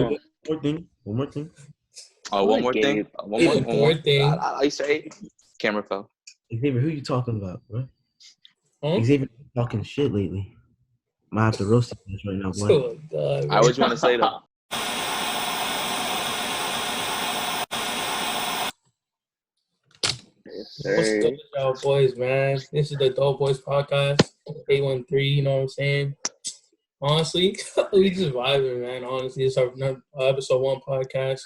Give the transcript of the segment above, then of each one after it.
on. One more thing. Oh, one more thing. One more thing. I say, camera fell. Xzavier, who you talking about, bro? Huh? Xzavier talking shit lately. Might have to roast him right now, boy. Oh, God, I always want to say though. What's up, y'all boys, man? This is the 𝐺𝑎𝑏𝑒'𝑠 podcast, 813, you know what I'm saying? Honestly, we just vibing, man. Honestly, it's our episode 1 podcast.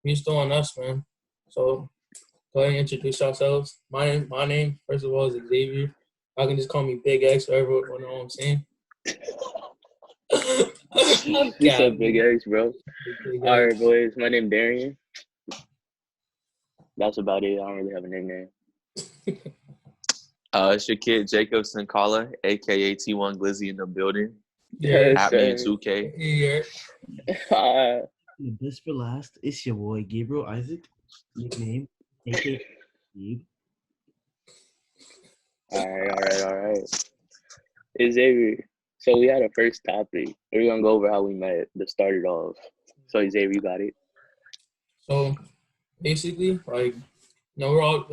We just doing us, man. So, go ahead and introduce yourselves. My name, first of all, is Xzavier. I can just call me Big X, whatever, you know what I'm saying? You said Big X, bro. All right, boys. My name Darian. That's about it. I don't really have a nickname. It's your kid Jacob Sincala, aka T1 Glizzy in the building. Yeah, at me in 2K. Yeah. This for last, it's your boy 𝐺𝑎𝑏𝑒'𝑠, nickname aka Steve. All right. Xzavier. So we had a first topic. We're gonna go over how we met to start it off. So Xzavier, you got it. So basically, we're all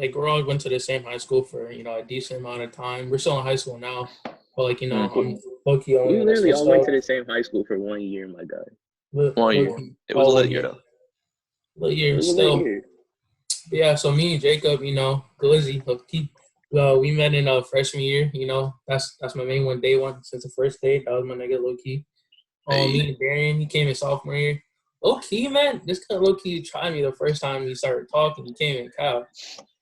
went to the same high school for a decent amount of time. We're still in high school now, but I'm lucky. We literally all went to the same high school for 1 year, my guy. 1 year. It was a lit year though. Lit year still. But yeah, so me and Jacob, Glizzy, we met in freshman year. That's my main one, day one since the first day. That was my nigga low key. Me and Darian, he came in sophomore year. Low key, man, this kind of low key tried me the first time we started talking. He came in Cal.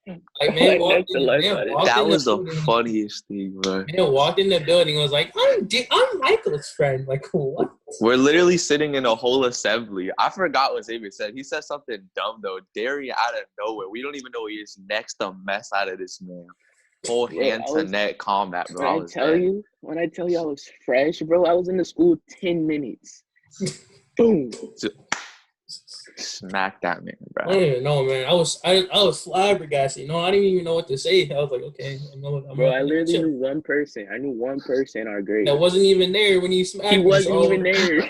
Like, man, that was the funniest thing, bro. Man walked in the building and was like, I'm Michael's friend. Like, what? We're literally sitting in a whole assembly. I forgot what Xzavier said. He said something dumb, though. Darian out of nowhere. We don't even know he is next to mess out of this man. Full hand to neck combat, bro. When I tell you I was fresh, bro, I was in the school 10 minutes. Boom. Smack that man, bro. I don't even know, man. I was flabbergasted. I didn't even know what to say. I was like, okay. I literally knew one person. I knew one person in our grade. That wasn't even there when he smacked me. He wasn't even there.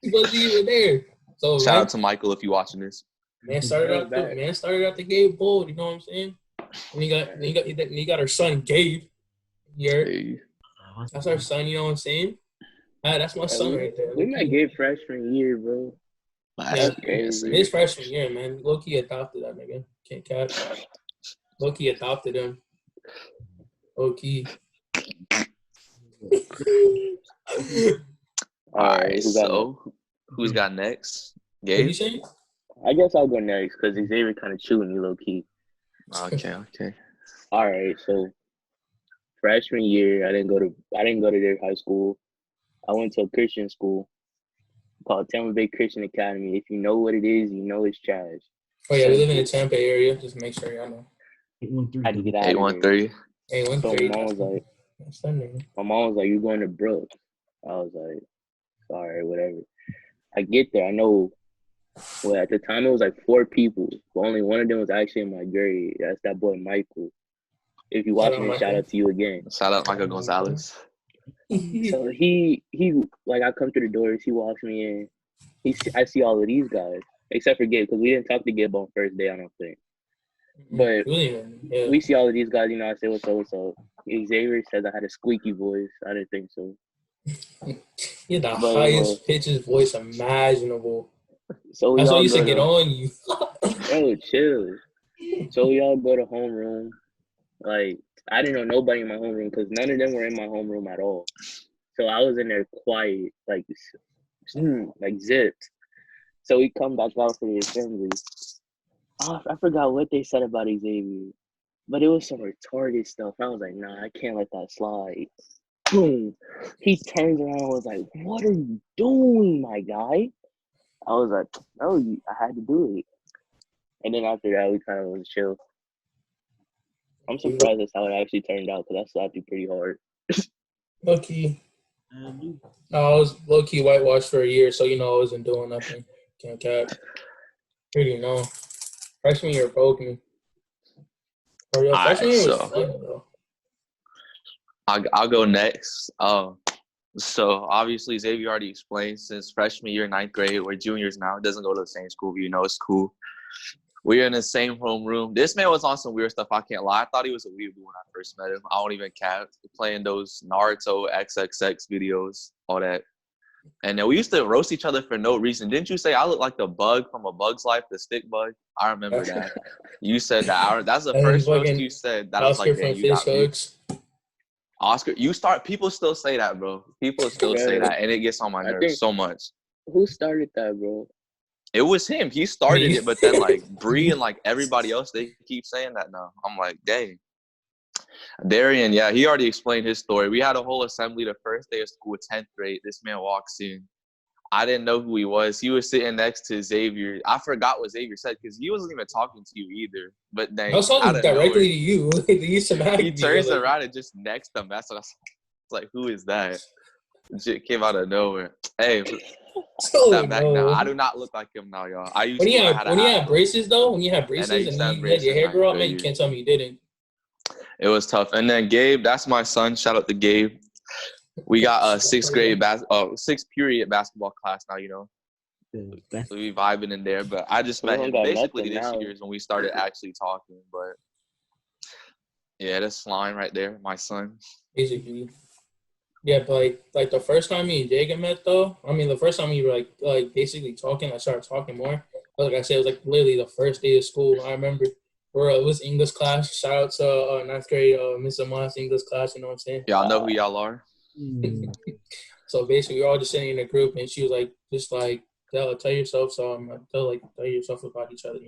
He wasn't even there. So shout out to Michael if you're watching this. Man started out the gate bold. You know what I'm saying? And he got our son Gabe. Here, that's our son. You know what I'm saying? That's my son right there. We met Gabe freshman year, bro. That's crazy. His freshman year, man. Low-key adopted that nigga. Can't catch. Low-key adopted him. Low-key. All right, so who's got next? Gabe? What you saying? I guess I'll go next because Xzavier kind of chewing me low-key. Okay. All right, so freshman year, I didn't go to their high school. I went to a Christian school called Tampa Bay Christian Academy. If you know what it is, you know it's trash. Oh yeah, we live in the Tampa area. Just make sure y'all know. 813. I had to get out 813. 813. So my mom was like, "You're going to Brooks." I was like, "Sorry, whatever." I get there. I know. Well, at the time it was like 4 people, but only one of them was actually in my grade. That's that boy Michael. If you watching it, shout out to you again. Shout out Michael Gonzalez. So he like, I come through the doors, he walks me in. I see all of these guys, except for Gabe, because we didn't talk to Gabe on first day, I don't think. But we see all of these guys, I say, what's up? Xzavier says I had a squeaky voice. I didn't think so. You had the highest pitches voice imaginable. So that's why I used to get on you. Bro, chill. So we all go to homeroom. Like, I didn't know nobody in my homeroom because none of them were in my homeroom at all. So I was in there quiet, like zipped. So we come back out for the assembly. Oh, I forgot what they said about Xzavier, but it was some retarded stuff. I was like, nah, I can't let that slide. Boom. He turns around and was like, "What are you doing, my guy?" I was like, "Oh, I had to do it." And then after that, we kind of was chill. I'm surprised that's how it actually turned out because I slapped you pretty hard. Low-key. No, I was low-key whitewashed for a year, so I wasn't doing nothing. Can't cap. Pretty freshman year broke me. Freshman year was fun, though. I'll go next. So obviously Xavier already explained, since freshman year, 9th grade, we're juniors now. It doesn't go to the same school, but it's cool. We're in the same homeroom. This man was on some weird stuff, I can't lie. I thought he was a weirdo when I first met him. I don't even cap. Playing those Naruto XXX videos, all that. And then we used to roast each other for no reason. Didn't you say I look like the bug from A Bug's Life, the stick bug? I remember that. You said that. That's the first roast you said. That I was like, dang, you got me. Oscar, people still say that, bro. People still say that, and it gets on my nerves so much. Who started that, bro? It was him. He started it, but then like Bree and like everybody else, they keep saying that now. I'm like, dang. Darian, yeah, he already explained his story. We had a whole assembly the first day of school, 10th grade. This man walks in. I didn't know who he was. He was sitting next to Xzavier. I forgot what Xzavier said because he wasn't even talking to you either. But then I was talking directly to you. He turns around and just next him. That's what I was like, who is that? Shit came out of nowhere. Hey, step back now. I do not look like him now, y'all. I used when you to. had braces though, when you had braces and you had your hair grow out, man, you can't tell me you didn't. It was tough. And then Gabe, that's my son. Shout out to Gabe. We got a sixth period basketball class now, So we vibing in there. But I just met him basically this year is when we started actually talking. But yeah, that's Slime right there, my son. Basically. Yeah, but like the first time me and Jacob met though, I mean the first time we were like basically talking, I started talking more. But like I said, it was like literally the first day of school. I remember it was English class. Shout out to 9th grade Mr. Moss English class, you know what I'm saying? Y'all know who y'all are. So basically we were all just sitting in a group and she was like tell yourself tell yourself about each other,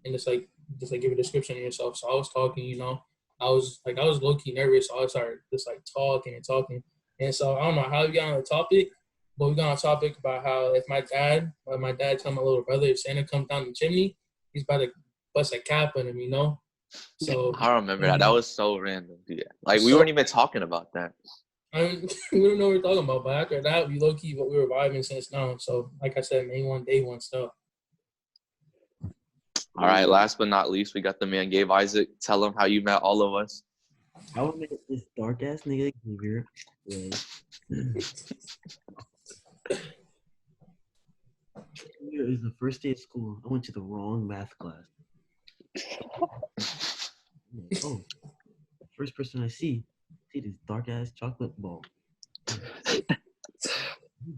and just give a description of yourself. So I was talking, I was low key nervous, so I started just like talking and talking. And so I don't know how we got on the topic, but we got on a topic about how if my dad told my little brother, if Santa comes down the chimney, he's about to bust a cap on him, So I remember that. That was so random. Yeah. Like we weren't even talking about that. I mean, we don't know what we're talking about, but after that, we low key, but we were vibing since now. So like I said, May 1, day 1 stuff. All right, last but not least, we got the man Gabe Isaac. Tell him how you met all of us. I would make this dark ass nigga Xzavier. Here is the first day of school. I went to the wrong math class. Oh, first person I see this dark ass chocolate ball. His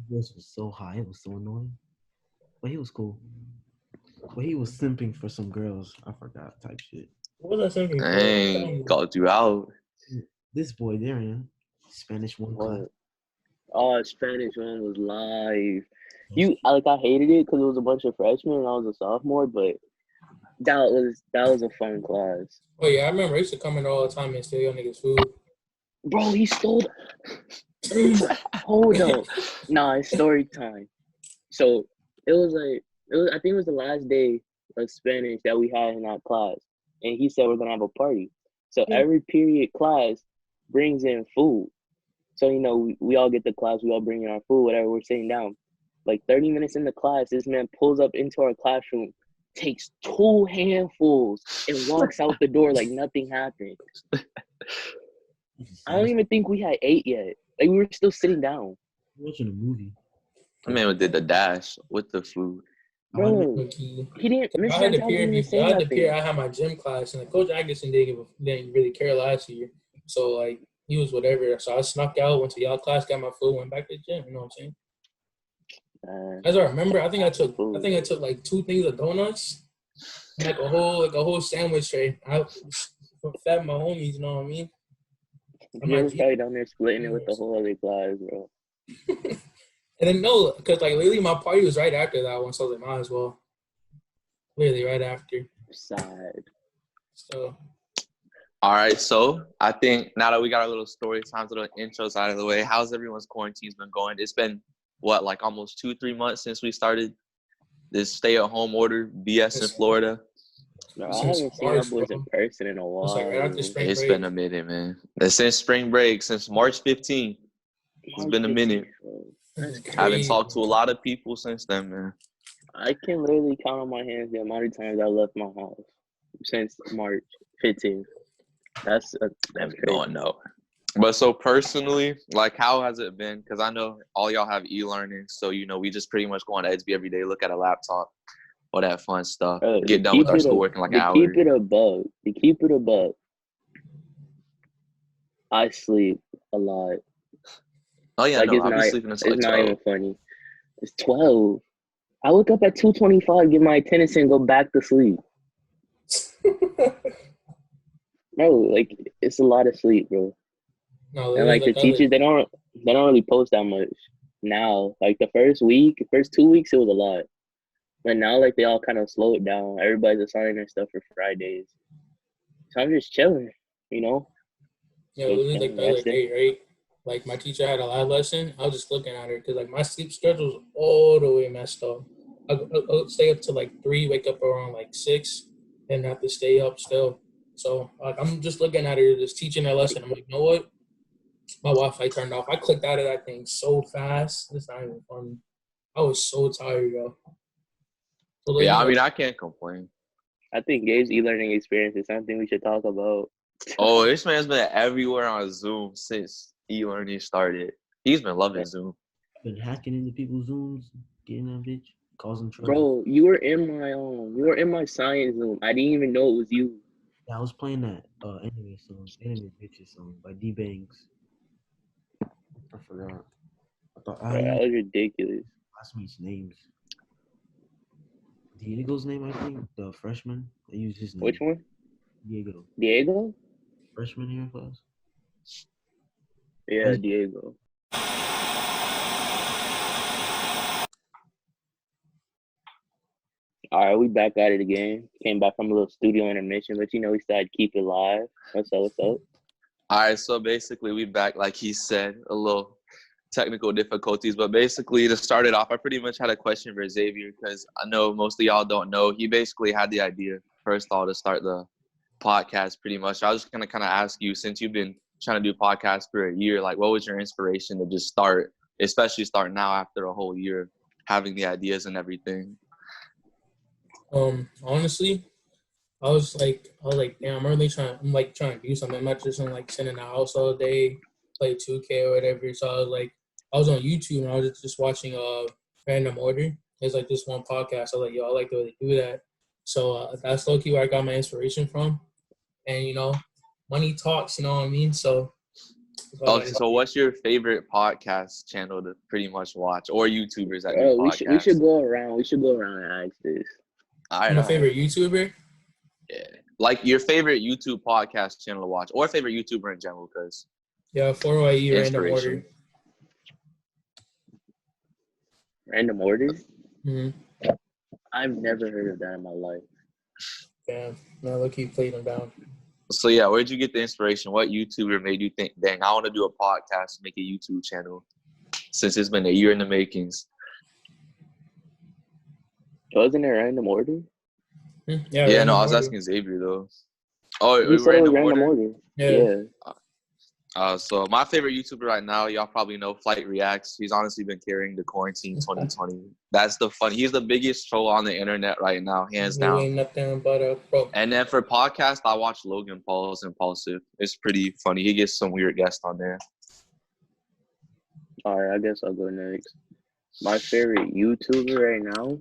voice was so high, it was so annoying. But he was cool. But he was simping for some girls. I forgot type shit. What was I simping for? Dang, called you out. This boy Darian, Spanish 1 class. Oh, Spanish 1 was live. I hated it because it was a bunch of freshmen and I was a sophomore, but that was a fun class. Oh yeah, I remember I used to come in all the time and steal your niggas' food. Bro, he stole. Hold up. Nah, it's story time. So I think it was the last day of Spanish that we had in that class, and he said we're gonna have a party. So every period class brings in food. So we all get to class, we all bring in our food, whatever. We're sitting down. Like 30 minutes in the class, this man pulls up into our classroom, takes 2 handfuls, and walks out the door like nothing happened. I don't even think we had 8 yet. Like we were still sitting down. Watching a movie. The man did the dash with the food. Bro, he didn't. I had to peer. I had my gym class, and Coach Atkinson didn't really care last year. So like he was whatever. So I snuck out, went to y'all class, got my food, went back to the gym. You know what I'm saying? As I remember, I think I took like 2 things of donuts, and like a whole sandwich tray. I fed my homies. You know what I mean? You was probably down there splitting it with the whole other class, bro. And then no, because like literally my party was right after that one, so I was like, might as well. Literally right after. Sad. So. All right, so I think now that we got our little story times, little intros out of the way, how's everyone's quarantine's been going? It's been like almost 2-3 months since we started this stay-at-home order BS in Florida. No, I haven't seen our boys in person in a while. It's been a minute, man. Since spring break, since March 15th, it's been a minute. I haven't talked to a lot of people since then, man. I can literally count on my hands the amount of times I left my house since March 15th. That's crazy. Going nowhere. But so personally, like, how has it been? Because I know all y'all have e-learning, so we just pretty much go on XB every day, look at a laptop, all that fun stuff, get done with our schoolwork in like an hour. To keep it above, I sleep a lot. Oh yeah, Like, no, I'll be sleeping until like it's 12. not even funny. It's 12. I wake up at 2:25, get my attendance, and go back to sleep. Bro, like, it's a lot of sleep, bro. No, And like the teachers, they don't really post that much now. Like the first 2 weeks, it was a lot. But now, like, they all kind of slowed down. Everybody's assigning their stuff for Fridays. So I'm just chilling, you know? Yeah, literally like the other day, right? Like my teacher had a live lesson. I was just looking at her because like my sleep schedule's all the way messed up. I'll stay up till like 3, wake up around like 6, and have to stay up still. So like I'm just looking at her, just teaching her lesson. I'm like, you know what? My Wi-Fi turned off. I clicked out of that thing so fast. It's not even funny. I was so tired, yo. So Yeah, I mean, I can't complain. I think Gabe's e-learning experience is something we should talk about. Oh, this man's been everywhere on Zoom since e-learning started. He's been loving Zoom. Been hacking into people's Zooms, getting that bitch, causing trouble. Bro, you were in my science Zoom. I didn't even know it was you. Yeah, I was playing that Anime Bitches song by D-Banks. I forgot. I thought Bro, that was ridiculous. classmates' names. Diego's name, I think. The freshman. I used his name. Which one? Diego? Freshman here in class. Yeah, Diego. All right, we back at it again. Came back from a little studio intermission, but we still had to keep it live. What's up? All right, so basically we back, like he said, a little technical difficulties, but basically to start it off, I pretty much had a question for Xzavier because I know most of y'all don't know. He basically had the idea, first of all, to start the podcast pretty much. I was just going to kind of ask you, since you've been trying to do podcasts for a year, like what was your inspiration to just start, especially start now after a whole year, having the ideas and everything? Honestly, I was like, damn, I'm really trying to do something. I'm not just like sitting in the house all day, play 2K or whatever. So I was on YouTube and I was just watching Random Order. There's like this one podcast. I was like, yo, I like the way they do that. So that's low-key where I got my inspiration from. And money talks, you know what I mean? So so what's your favorite podcast channel to pretty much watch, or YouTubers that do podcasts? We should go around and ask this. My favorite YouTuber? Yeah. Like your favorite YouTube podcast channel to watch, or favorite YouTuber in general, because 4YE Random Order. Random Order? Mm-hmm. I've never heard of that in my life. Yeah, no, low-key played them down. So yeah, where'd you get the inspiration? What YouTuber made you think, dang, I want to do a podcast, make a YouTube channel, since it's been a year in the makings? Wasn't it Random Order? Yeah, no, I was asking Xzavier though. Oh, you said Random Order? Yeah. So my favorite YouTuber right now, y'all probably know Flight Reacts. He's honestly been carrying the quarantine 2020. He's the biggest troll on the internet right now, hands down. Ain't nothing but a pro. And then for podcast, I watch Logan Paul's Impulsive. It's pretty funny. He gets some weird guests on there. All right, I guess I'll go next. My favorite YouTuber right now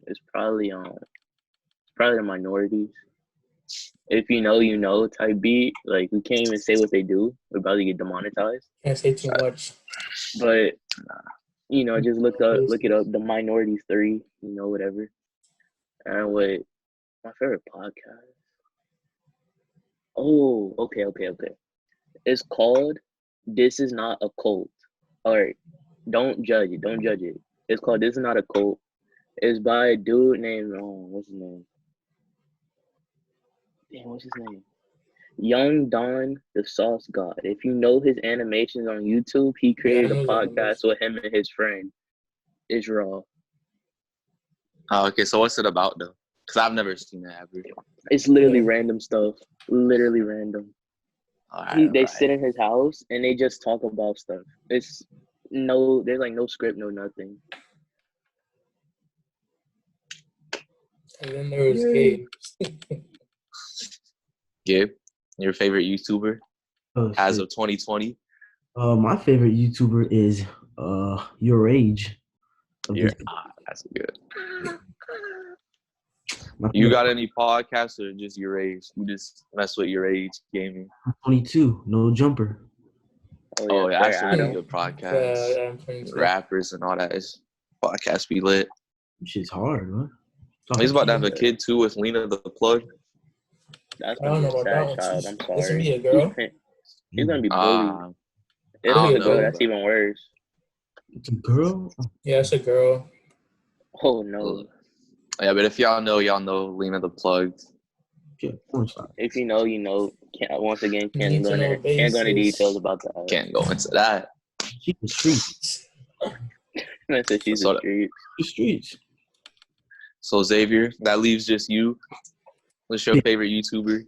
is probably the Minorities. If you know, you know type beat. Like, we can't even say what they do. We're about to get demonetized. Can't say too much. But just look it up. The Minorities 3. Whatever. And what my favorite podcast. Oh, okay. It's called "This Is Not a Cult." All right, don't judge it. It's called "This Is Not a Cult." It's by a dude named what's his name? Damn, what's his name? Young Don the Sauce God. If you know his animations on YouTube, he created a podcast with him and his friend. It's raw. Oh, okay. So what's it about though? Because I've never seen that ever. It's literally random stuff. Literally random. They sit in his house and they just talk about stuff. There's like no script, no nothing. And then there was Gabe. Gabe, your favorite YouTuber? Oh, as shit. of 2020? My favorite YouTuber is Your Age. That's good. My You favorite- got any podcasts or just your age? You just mess with your age gaming? I'm 22, no jumper. Oh, yeah, sir, that's a really Adam. good podcast. Yeah, I'm 22. Rappers and all that. Podcast be lit. Shit's hard, man. He's about to have a kid too with Lena the Plug. That's I don't gonna know be a about that sad one. child. I'm It's gonna sorry. be a girl. She's gonna be bullied. If I it's a don't girl, know, that's bro. even worse. It's a girl. Yeah, it's a girl. Oh no. Yeah, but if y'all know, Lena the Plug. Yeah, porn star. If you know, you know. Once again, can't Need go to know into basis. details about that. Can't go into that. She's the streets. I said she's So- the street. The streets. So Xzavier, that leaves just you. What's your favorite YouTuber?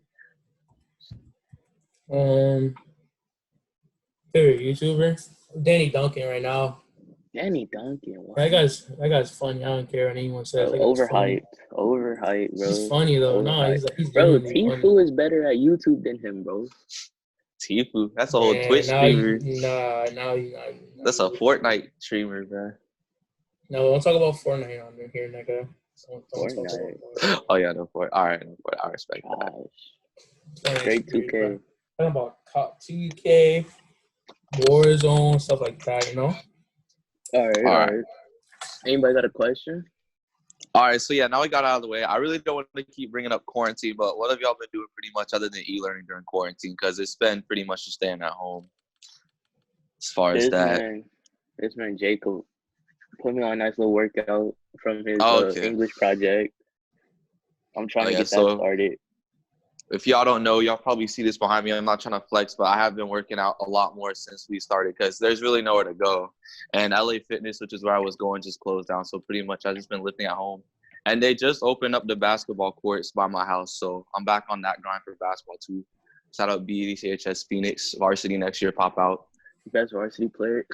Favorite YouTuber? Danny Duncan right now. Danny Duncan. Wow. That guy's funny. I don't care what anyone says. That guy's funny. Overhyped, bro. He's funny though. No, Overhyped. he's Bro, genuinely funny. Tfue is better at YouTube than him, bro. Tfue. That's a whole Man, Twitch streamer. Now you. That's a Fortnite streamer, man. No, don't talk about Fortnite on here, nigga. Don't talk about Fortnite. Fortnite. Oh yeah, no Fortnite. All right, no Fortnite. I respect that. Gosh. Straight 2K. Talking about Cop 2K, Warzone, stuff like that, you know? All right. Anybody got a question? All right, so yeah, now we got out of the way. I really don't want to keep bringing up quarantine, but what have y'all been doing pretty much other than e-learning during quarantine? Because it's been pretty much just staying at home. As far as This man Jacob put me on a nice little workout from his okay. English project. I'm trying to get that started. If y'all don't know, y'all probably see this behind me. I'm not trying to flex, but I have been working out a lot more since we started because there's really nowhere to go. And LA Fitness, which is where I was going, just closed down. So pretty much I've just been lifting at home. And they just opened up the basketball courts by my house. So I'm back on that grind for basketball too. Shout out 𝐵𝑒 Phoenix. Varsity next year, pop out. Best varsity player.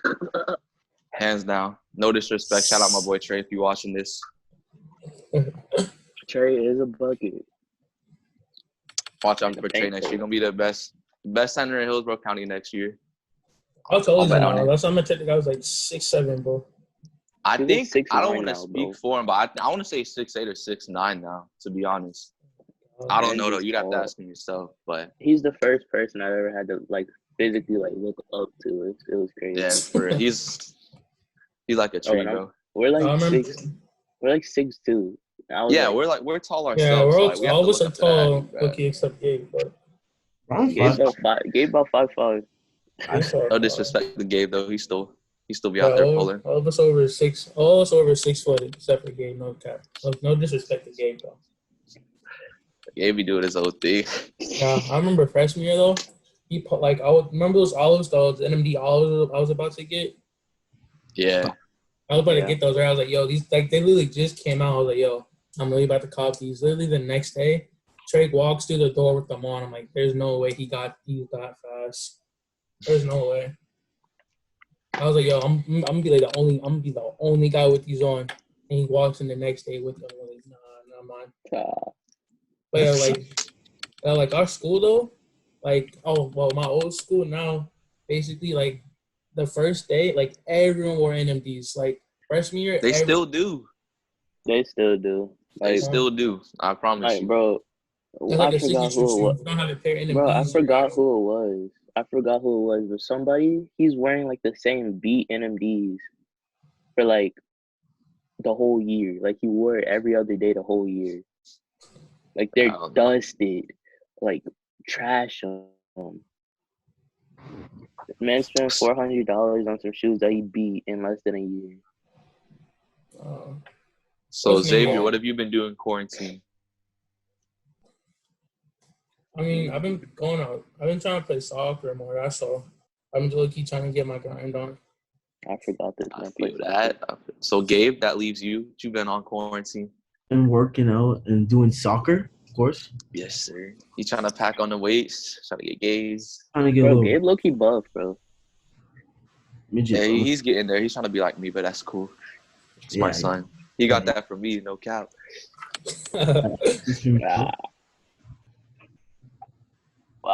Hands down. No disrespect. Shout out my boy Trey if you're watching this. Trey is a bucket. Watch out for Trey next year. You're going to be the best center in Hillsborough County next year. I told you bet now. on it. Last time I checked, the guy was like 6'7", bro. I think, I don't want to now, speak bro. for him, but I want to say 6'8" or 6'9" now, to be honest. I don't know, though. You'd have to ask him yourself, but. He's the first person I've ever had to, physically, look up to. It was crazy. Yeah, for real. He's like a tree, bro. We're I remember. we're 6'2". Yeah, we're tall ourselves. Yeah, we're all of us so are tall. Okay, except Gabe, but. Gabe about 5'5". No disrespect to Gabe, though. He still be out there pulling. All of us over 6. All of us over 6 foot, except for Gabe. No cap. No disrespect to Gabe, though. Gabe be doing his own thing. Yeah, I remember freshman year though. He put I would remember those olives, those NMD olives I was about to get. Yeah. I was about to get those. Right? I was like, yo, these they literally just came out. I was like, yo, I'm really about to cop these. Literally the next day, Trey walks through the door with them on. I'm like, there's no way he got these that fast. There's no way. I was like, yo, I'm gonna be the only guy with these on. And he walks in the next day with them. I'm like, nah, man. But yeah, like our school though, my old school now, basically the first day, Everyone wore NMDs. Freshman year, They still do. They still do. They still do. I promise you. Bro, I forgot who it was. You don't have a pair of NMDs. Bro, I forgot who it was. But somebody, he's wearing the same beat NMDs for the whole year. He wore it every other day the whole year. They're dusted, trash them. Man spent $400 on some shoes that he beat in less than a year. So Xzavier, what have you been doing quarantine? I mean, I've been going out. I've been trying to play soccer more. That's all. I'm low-key trying to get my grind on. I forgot this. I feel that. So Gabe, that leaves you. What you been on quarantine? And working out and doing soccer, of course. Yes, sir. You trying to pack on the weights? Trying to get gays? Trying to get bro, Gabe low-key buff, bro. Yeah, he's getting there. He's trying to be like me, but that's cool. It's my son. He got that from me, no cap. What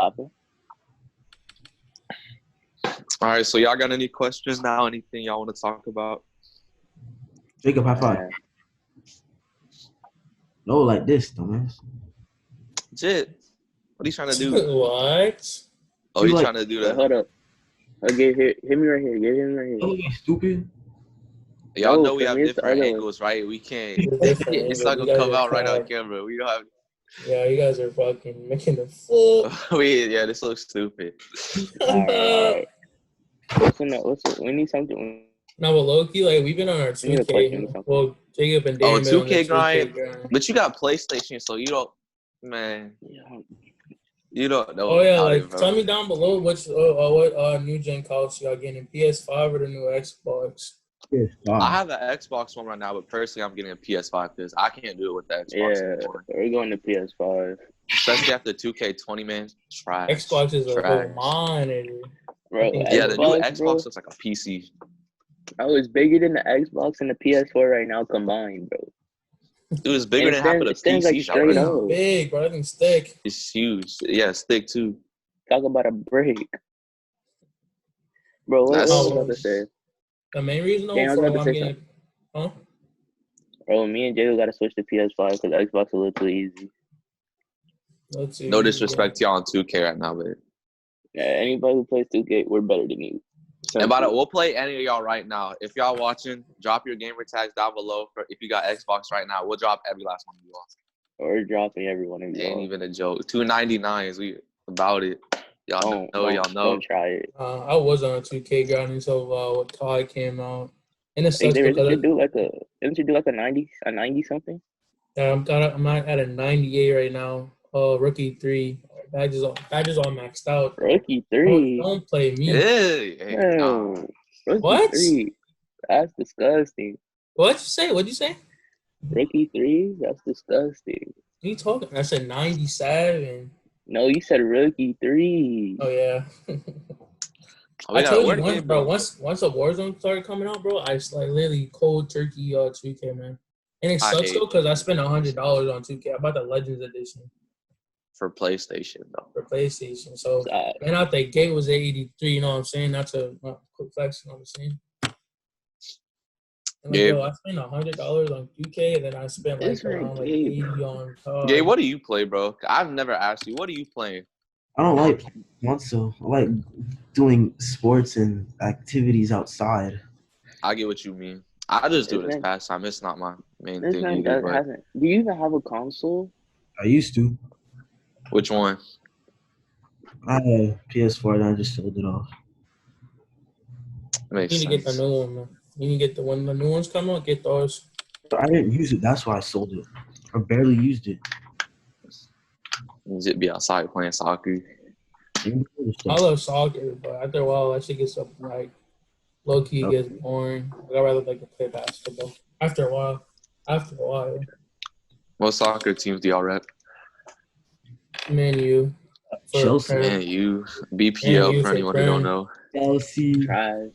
happened? All right, so y'all got any questions now? Anything y'all want to talk about? Jacob, high five. No, like this, dumbass. Shit. What are you trying to do? What? Oh, You you like- trying to do Wait, that? hold up. Okay, hit me right here. Get him right here. Oh, you stupid. Y'all No, know we for have me, it's the different other one. angles, right? We can't. It's different It's angles. not You gonna guys come are out right on cracked. camera. We don't have. Yeah, you guys are fucking making the fool. Yeah, this looks stupid. All right. We need something. No, but low key, like we've been on our We need a question 2K. or something. Well, Jacob and Oh, Dan been on the 2K grind. 2K grind. But you got PlayStation, so you don't. Man, Yeah. you don't know. Oh yeah, about like it, bro. tell me down below what new gen console y'all getting, PS5 or the new Xbox? I have an Xbox One right now, but personally, I'm getting a PS5 because I can't do it with the Xbox Yeah, anymore. we're going to PS5. Especially after 2K20, man. Trash. Xbox is a Trash. whole monitor. Bro, Yeah, the new Xbox, Xbox bro. looks like a PC. Oh, it's bigger than the Xbox and the PS4 right now combined, bro. It was bigger And than half of the it stands like PCs. straight That up. thing's big, bro. That thing's thick. It's huge. Yeah, it's thick too. Talk about a break. Bro, what That's- was I about to say? The main reason though Dan, I was for about why to I'm say getting, huh? Bro, me and Jacob got to switch to PS5 because Xbox a little too easy. Let's see. No disrespect to y'all on 2K right now, but Yeah, anybody who plays 2K, we're better than you. and by the way, we'll play any of y'all right now. If y'all watching, drop your gamer tags down below. For if you got Xbox right now, we'll drop every last one of you all. We're dropping everyone of you. Ain't all. even a joke. $2.99 we about it. Y'all know. Y'all know. Don't try it. I was on a 2K grind until what COD came out, and it Hey, sucks didn't because you do like a 90 something? I'm at a 98 right now. Rookie 3 badges all maxed out. Rookie 3. Don't play me. Hey, nah. No. Rookie What? 3. That's disgusting. What'd you say? Rookie 3? That's disgusting. What are you talking? I said 97. No, you said rookie 3. Oh yeah. We I got told word you once, game, bro. Once the Warzone started coming out, bro, I like literally cold turkey 2K, man. And it I sucks hate though because I spent $100 on 2K. I bought the Legends edition for PlayStation though. for PlayStation. So Uh, and out the gate was 83. You know what I'm saying? That's a quick flex. You know what I'm saying? And like, Gabe. yo, I spent $100 on 2K, and then I spent like It's around like Gabe. 80 on COD. Gabe, what do you play, bro? I've never asked you. What are you playing? I don't like console. I like doing sports and activities outside. I get what you mean. I just do it as Isn't it- pastime. It's not my main This thing man either. But hasn't. Do you even have a console? I used to. which one? I had a PS4 and I just sold it off. You Makes need to get the sense. new one, man. You need to get when the new ones come out, get those. But I didn't use it. That's why I sold it. I barely used it. Just be outside playing soccer. I love soccer, but after a while, that shit gets up like low key Yep. gets boring. Like, I'd rather like to play basketball. After a while. What soccer teams do y'all rep? Man, you. Chelsea. Man, you BPL Man, you for for anyone who don't know. Chelsea. Trash.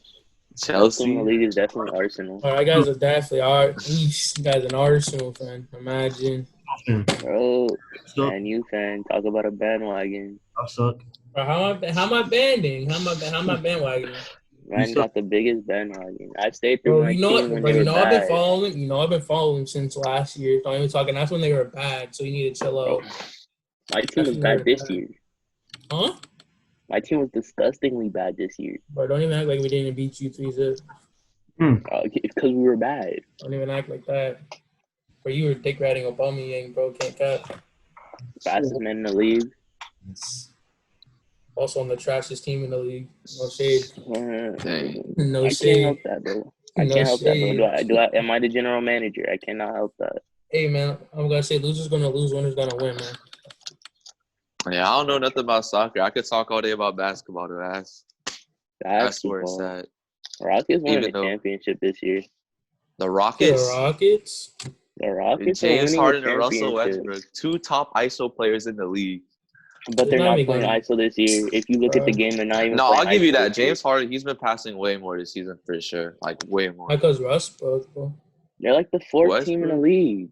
Chelsea. Team in the league is definitely Arsenal. All right, guys are definitely you guys an Arsenal fan. Imagine. Bro, Suck. man, you fan. Talk about a bandwagon. I suck. Bro, how am I banding? How am I bandwagoning? Man suck. got the biggest bandwagon. I stayed through Bro, my you know team when bro, they you were know bad. I've been following them since last year. Don't even talking. That's when they were bad. So you need to chill out. Bro, my team was That's bad when this they year. Huh? My team was disgustingly bad this year. Bro, don't even act like we didn't beat you 3-0. Because we were bad. Don't even act like that. Bro, you were dick ratting Aubameyang, bro. Can't cap. Fastest man in the league. Also on the trashiest team in the league. No shade. Dang. No I shade. can't help that, bro. I No can't help that, shade. bro. Am I the general manager? I cannot help that. Hey, man, I'm going to say loser's going to lose, winner's going to win, man. Yeah, I don't know nothing about soccer. I could talk all day about basketball, though. That's where it's Basketball. at. Rockets won Even the though- championship this year. The The Rockets. Rockets? The Rockets are James winning Harden the and Russell championship. Westbrook, 2 top ISO players in the league. But they're not not even playing gonna- ISO this year. If you look at the game, they're not even No, playing I'll give you ISO that. this year. James Harden, he's been passing way more this season for sure. Like, way more. Because Russ broke, bro. They're like the fourth Westbrook? team in the league.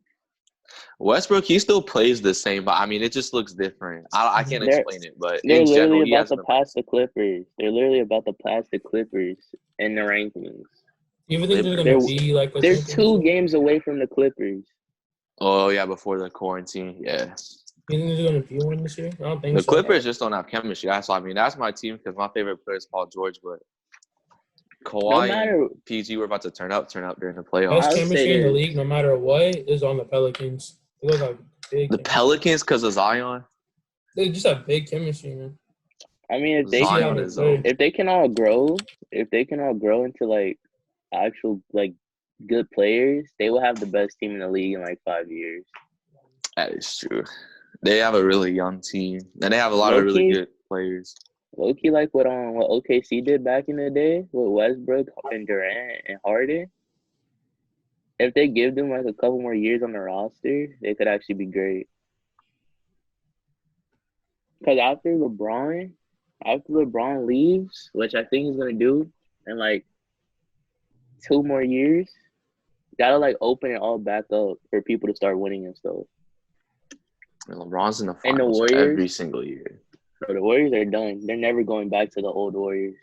Westbrook, he still plays the same, but I mean, it just looks different. I can't They're- explain it, but They're in general, literally he about has to pass the Clippers. They're literally about to pass the Clippers in the rankings. You even think they're They're- gonna be like a They're championship? 2 games away from the Clippers. Oh yeah, before the quarantine, yeah. You think they're gonna be one this year? I don't think The so. Clippers just don't have chemistry. That's why I mean that's my team because my favorite player is Paul George, but Kawhi and PG were about to turn up during the playoffs. Best I'll chemistry say in the this. league, no matter what, is on the Pelicans. They look like big. The chemistry. Pelicans because of Zion. They just have big chemistry, man. I mean, if they Zion can, is if they can all grow into like actual like good players, they will have the best team in the league in like 5 years. That is true. They have a really young team, and they have a lot of really good players. Low-key, like what OKC did back in the day with Westbrook and Durant and Harden. If they give them like a couple more years on the roster, they could actually be great. Because after LeBron leaves, which I think he's gonna do in like 2 more years, gotta like open it all back up for people to start winning and stuff. And LeBron's in the And the finals Warriors? every single year. So the Warriors are done. They're never going back to the old Warriors.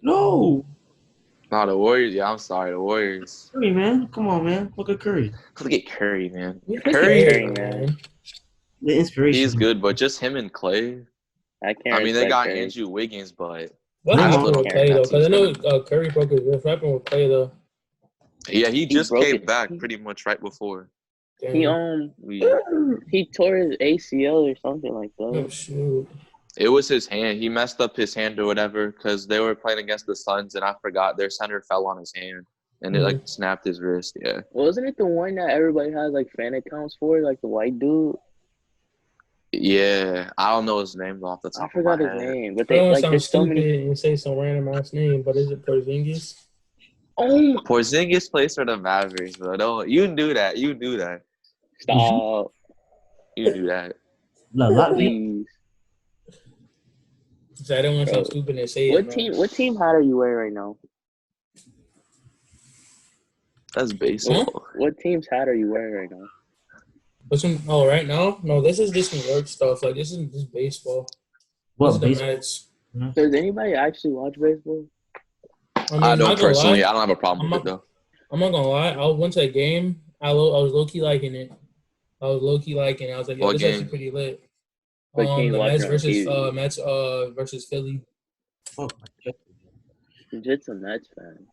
No. No, the Warriors. Yeah, I'm sorry, the Warriors. Curry, man. Come on, man. Look at Curry. Look at Curry, man. Look at Curry, Curry, man. The inspiration. he's good, but just him and Clay. I can't. I mean, they respect got Curry. Andrew Wiggins, but What No, happened still with don't Clay care. though? That Because I team's know Curry broke his wrist. What happened with Clay though? yeah, he just broke came it. back pretty much right before. Damn. He tore his ACL or something like that. Oh shoot. It was his hand. He messed up his hand or whatever because they were playing against the Suns, and I forgot their center fell on his hand, and it like snapped his wrist. Yeah. Wasn't it the one that everybody has like fan accounts for, like the white dude? Yeah, I don't know his name off the top I of forgot my his head. name, but I they don't like sound there's so stupid many. and say some random ass name, but is it Porzingis? Oh, Porzingis plays for the Mavericks, bro. Don't you do that? You do that. stop, You do that. please. So I don't want to sound Bro, stupid and say it. What Man. team? What team hat are you wearing right now? That's baseball. What team's hat are you wearing right now? Listen, right now? No, this is just New York stuff. Like, this is just baseball. What, This is the baseball? Mets. Does anybody actually watch baseball? I mean, I I'm don't not gonna personally. lie. I don't have a problem with it though. I'm not gonna lie. I went to a game. I was low key liking it. I was like, yo, What this is game? actually pretty lit. But can you The watch Mets it on versus TV? Mets versus Philly. Fuck. You're just a Mets fan.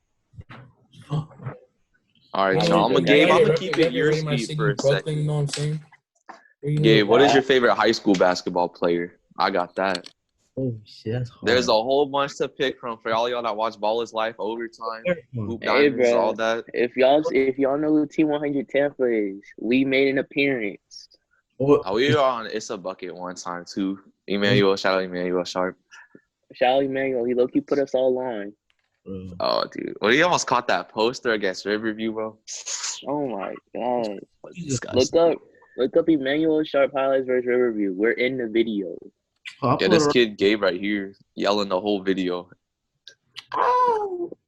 All right, I so mean, I'm Gabe, gonna I'm keep it your speed for a Brooklyn, second. you know what I'm saying? Gabe, what is your favorite high school basketball player? I got that. Oh shit, that's hard. There's a whole bunch to pick from for all y'all that watch Ball is Life, Overtime, Hoop Hey, Diamonds, bro. all that. If y'all know who Team 100 Tampa is, we made an appearance. Oh, we were on It's a Bucket one time too. Emmanuel, shout out Emmanuel Sharp. Shout out Emmanuel, he low-key put us all on. Oh, dude. Well, he almost caught that poster against Riverview, bro. Oh my god. Disgusting. Look up Emmanuel Sharp highlights versus Riverview. We're in the video. Yeah, this kid Gabe right here yelling the whole video.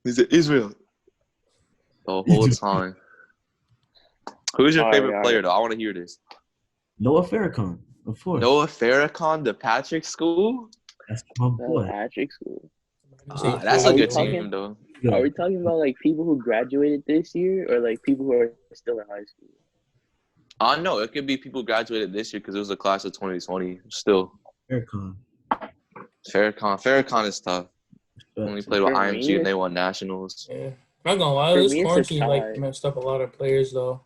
Is it Israel? The whole time. Who's your favorite player, though? I want to hear this. Noah Farrakhan, of course. Noah Farrakhan, the Patrick School? That's my boy. Patrick School. That's a good team, though. Are we talking about like people who graduated this year or like people who are still in high school? No, it could be people graduated this year because it was a class of 2020. Still. Farrakhan is tough. Only played with IMG and they won nationals. Yeah. I'm not gonna lie, this quarantine messed up a lot of players though.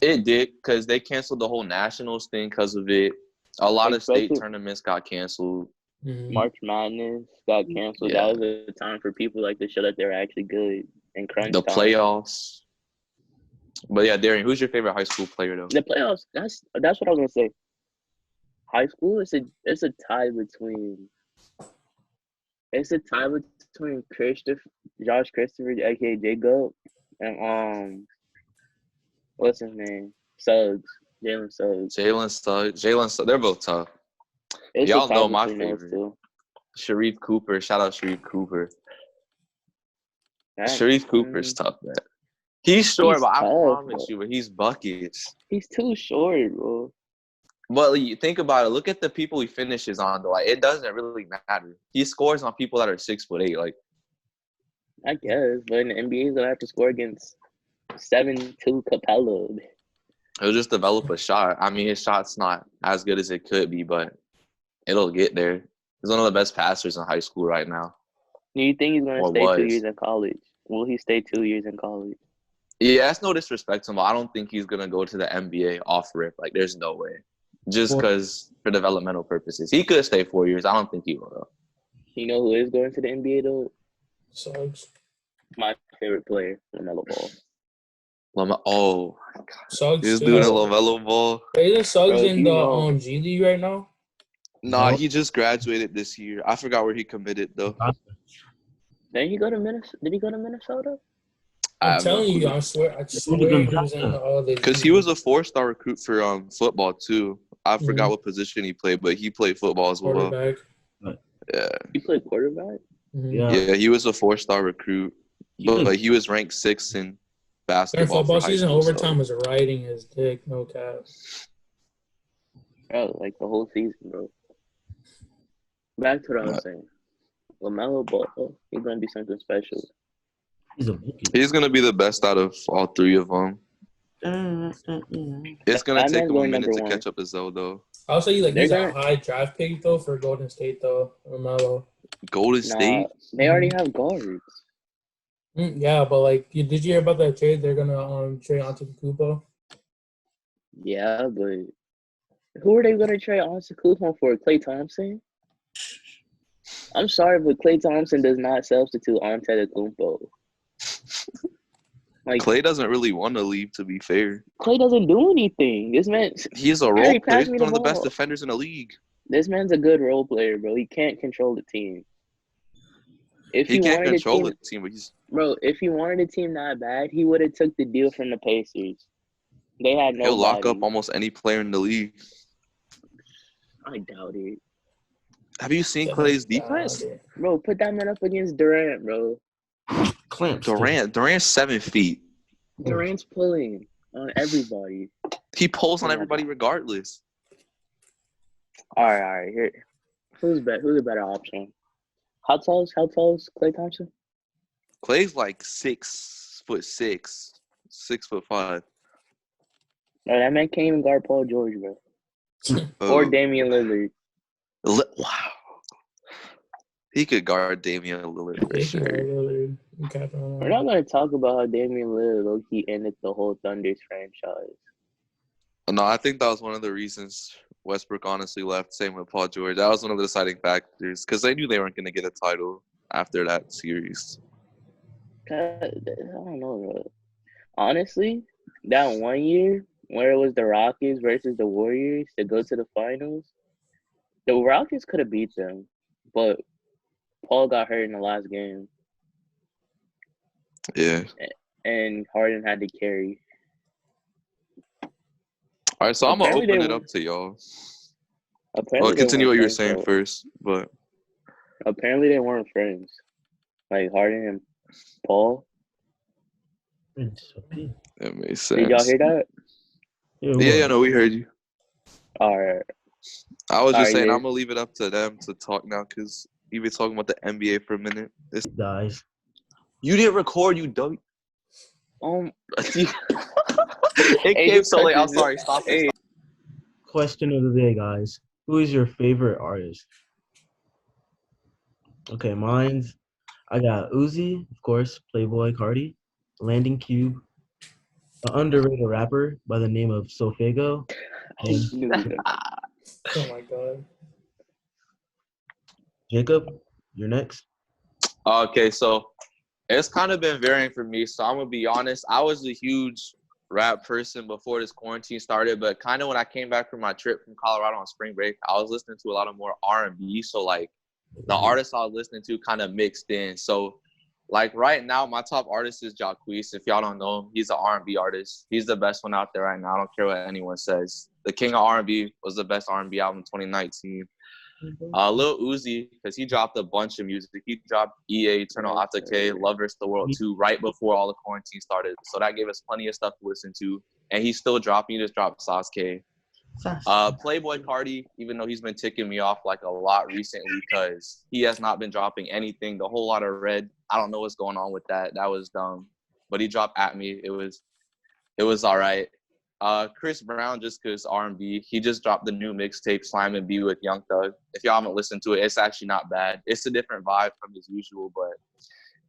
It did because they canceled the whole nationals thing because of it. A lot of state tournaments got canceled. March Madness got canceled. Yeah. That was a time for people like to show that they're actually good and crunch the time. Playoffs. But yeah, Darian, who's your favorite high school player though? The playoffs. That's what I was gonna say. High school. It's a tie between. It's a tie between Josh Christopher, aka J-Goat, and what's his name? Suggs. Jalen Suggs. Jalen Suggs. They're both tough. It's Y'all know my favorite. Sharif Cooper. Shout out Sharif Cooper. Sharif Cooper's tough, man. He's short, He's but I tough, promise bro. you, but he's buckets. He's too short, bro. But you think about it. Look at the people he finishes on, though. Like, it doesn't really matter. He scores on people that are 6'8". Like, I guess, but in the NBA, he's gonna have to score against 7'2" Capella. he'll just develop a shot. I mean, his shot's not as good as it could be, but it'll get there. He's one of the best passers in high school right now. Do you think he's gonna Or stay 2 was. years in college? Will he stay 2 years in college? Yeah, that's no disrespect to him, but I don't think he's gonna go to the NBA off rip. Like, there's no way. Just because for developmental purposes, he could stay 4 years. I don't think he will. Though. You know who is going to the NBA though? Suggs. My favorite player, LaMelo Ball. Oh, Suggs. he's too. doing a LaMelo Ball. Isn't Suggs Bro, in you the know. G League right now? Nah, he just graduated this year. I forgot where he committed though. Did he go to Minnesota? Did he go to Minnesota? I I'm have no telling you, clue. I swear he was in the other. Because he was a 4-star recruit for football too. I forgot what position he played, but he played football as well. quarterback. Yeah. He played quarterback. Mhm. Yeah, he was a 4-star recruit, but he was ranked 6th in During basketball. football for high season, school, overtime was riding his dick. No cap. Bro, like the whole season, bro. Back to what I was saying. LaMelo Ball, he's gonna be something special. He's gonna be the best out of all three of them. It's gonna That take man's him a going minute number to one. catch up to Zoe, though. I'll say They're he's a gonna- high draft pick though for Golden State though. LaMelo. Golden Nah, State. they already have guards. Yeah, but like, did you hear about that trade? They're gonna trade Antetokounmpo. Yeah, but who are they gonna trade Antetokounmpo for? Klay Thompson? I'm sorry, but Klay Thompson does not substitute Antetokounmpo. Like Klay doesn't really want to leave, to be fair. Klay doesn't do anything. This man, He's a role Harry, player. pass He's me one the of the best ball. defenders in the league. This man's a good role player, bro. He can't control the team. If He can't wanted control a team, the team, but he's if he wanted a team that bad, he would have took the deal from the Pacers. They had nobody. he'll lock up almost any player in the league. I doubt it. Have you seen Klay's defense? Bro, put that man up against Durant, bro. Clamps. Durant's 7 feet. Durant's pulling on everybody. He pulls on everybody regardless. All right. Here, who's a better option? How tall is Klay Thompson? Klay's like 6'6", 6'5". No, that man can't even guard Paul George, bro. Or Damian Lillard. Wow. He could guard Damian Lillard for sure. We're not going to talk about how Damian Lillard low-key ended the whole Thunder's franchise. No, I think that was one of the reasons Westbrook honestly left. Same with Paul George. That was one of the deciding factors because they knew they weren't going to get a title after that series. I don't know, bro. Honestly, that 1 year where it was the Rockets versus the Warriors to go to the finals, the Rockets could have beat them, but Paul got hurt in the last game. Yeah. And Harden had to carry. All right, so I'm going to open it up to y'all. Well, continue what you were saying first, but apparently they weren't friends. Like Harden and Paul. That makes sense. Did y'all hear that? Yeah, no, we heard you. All right. I was just saying I'm going to leave it up to them to talk now because you've been talking about the NBA for a minute. Guys. You didn't record, you dummy. It Hey, came so late. I'm sorry. Stop it. Hey. Question of the day, guys. Who is your favorite artist? Okay, mine's I got Uzi, of course, Playboy Cardi, Landing Cube, an underrated rapper by the name of Sofego. Oh my god. Jacob, you're next. Okay, so it's kind of been varying for me. So I'm going to be honest. I was a huge rap person before this quarantine started, but kind of when I came back from my trip from Colorado on spring break, I was listening to a lot of more R&B. So like the artists I was listening to kind of mixed in. So like right now, my top artist is 𝐺𝑎𝑏𝑒''. If y'all don't know him, he's an R&B artist. He's the best one out there right now. I don't care what anyone says. The King of R&B was the best R&B album in 2019. Lil Uzi, because he dropped a bunch of music. He dropped EA, Eternal Atake, Love vs. the World 2 right before all the quarantine started. So that gave us plenty of stuff to listen to. And he's still dropping. He just dropped 𝑠𝑎𝑠. Playboy Cardi, even though he's been ticking me off like a lot recently because he has not been dropping anything. The whole lot of red. I don't know what's going on with that. That was dumb. But he dropped At Me. It was all right. Chris Brown, just because R&B, he just dropped the new mixtape Slime and Be with Young Thug. If y'all haven't listened to it, it's actually not bad. It's a different vibe from his usual, but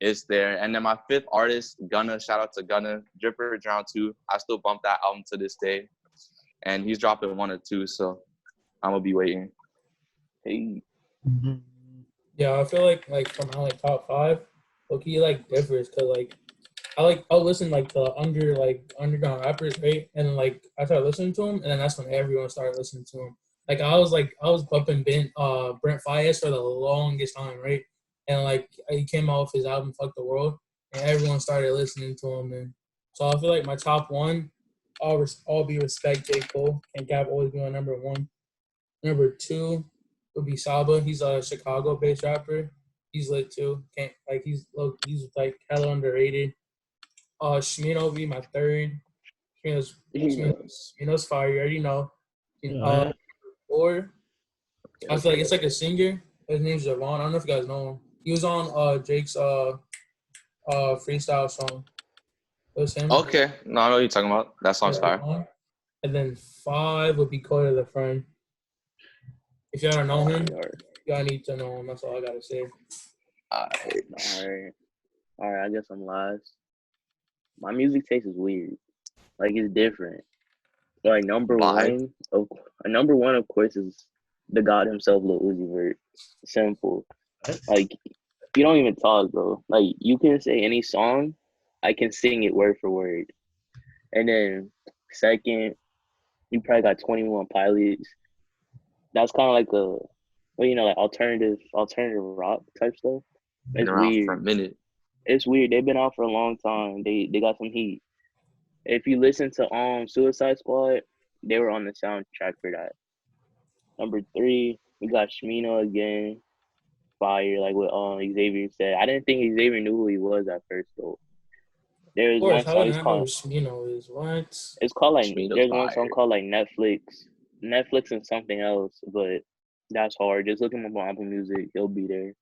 it's there. And then my fifth artist, Gunna, shout out to Gunna, Dripper Drown 2. I still bump that album to this day. And he's dropping 1 or 2, so I'm gonna be waiting. Hey. Yeah, I feel like for my like top 5, he like differs because like I'll listen like to underground rappers, right? And then like I started listening to him, and then that's when everyone started listening to him. Like I was bumping Brent Faiyaz for the longest time, right? And like he came out with his album "Fuck the World," and everyone started listening to him. And so I feel like my top 1, all be respect J. Cole. Can't Cap always be on number 1. Number 2 would be Saba. He's a Chicago-based rapper. He's lit too. He's like hella underrated. Shmino would be my 3rd. Shmino's fire. You already know. 4, I feel like it's like a singer. His name's Javon. I don't know if you guys know him. He was on Drake's freestyle song. It was him. Okay. No, I know what you're talking about. That song's fire. And then 5 would be Cody the Friend. If y'all don't know him, y'all need to know him. That's all I gotta say. All right. I guess I'm last. My music taste is weird. Like it's different. Like number one, of course, is the God himself, Lil Uzi Vert. Simple. Like you don't even talk, bro. Like you can say any song, I can sing it word for word. And then second, you probably got 21 Pilots. That's kind of like like alternative rock type stuff. Been around for a minute. It's weird. They've been out for a long time. They got some heat. If you listen to Suicide Squad, they were on the soundtrack for that. Number 3, we got Shmino again. Fire, like what Xzavier said. I didn't think Xzavier knew who he was at first though. There's one song it's called Shmino is what? It's called like there's one song called like Netflix and something else, but that's hard. Just look him up on Apple Music, he'll be there.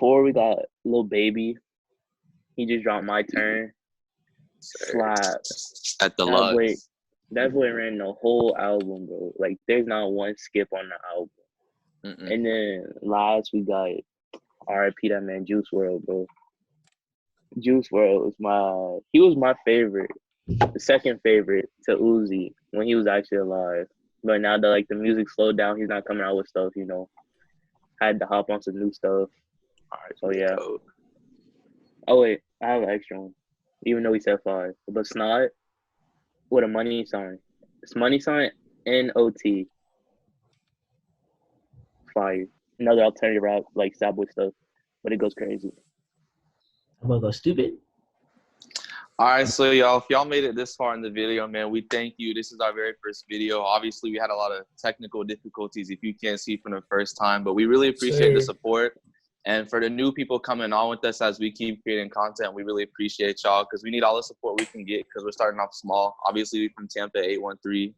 4, we got Lil Baby. He just dropped My Turn. Slap. At the Lux. That boy ran the whole album, bro. Like there's not one skip on the album. Mm-mm. And then last we got R.I.P. that man Juice WRLD, bro. Juice WRLD was my favorite, the second favorite to Uzi when he was actually alive. But now that like the music slowed down, he's not coming out with stuff, Had to hop on some new stuff. So yeah. Oh wait, I have an extra one. Even though he said 5. But Snot with a money sign. It's money sign NOT. Fire. Another alternative rap like Sad Boy stuff. But it goes crazy. I'm gonna go stupid. All right, so y'all, if y'all made it this far in the video, man, we thank you. This is our very first video. Obviously, we had a lot of technical difficulties if you can't see from the first time, but we really appreciate the support. And for the new people coming on with us as we keep creating content, we really appreciate y'all because we need all the support we can get because we're starting off small. Obviously, we're from Tampa, 813.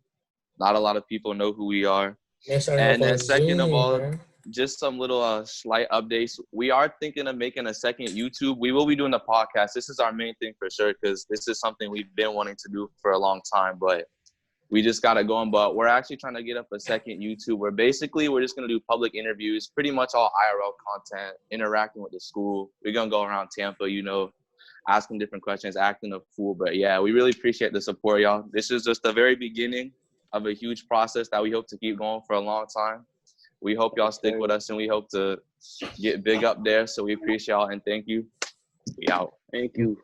Not a lot of people know who we are. And then second of all, just some little slight updates. We are thinking of making a second YouTube. We will be doing the podcast. This is our main thing for sure because this is something we've been wanting to do for a long time, but we just got it going. But we're actually trying to get up a second YouTube where basically we're just going to do public interviews, pretty much all IRL content, interacting with the school. We're going to go around Tampa, asking different questions, acting a fool. But yeah, we really appreciate the support, y'all. This is just the very beginning of a huge process that we hope to keep going for a long time. We hope y'all stick with us, and we hope to get big up there. So we appreciate y'all, and thank you. We out. Thank you.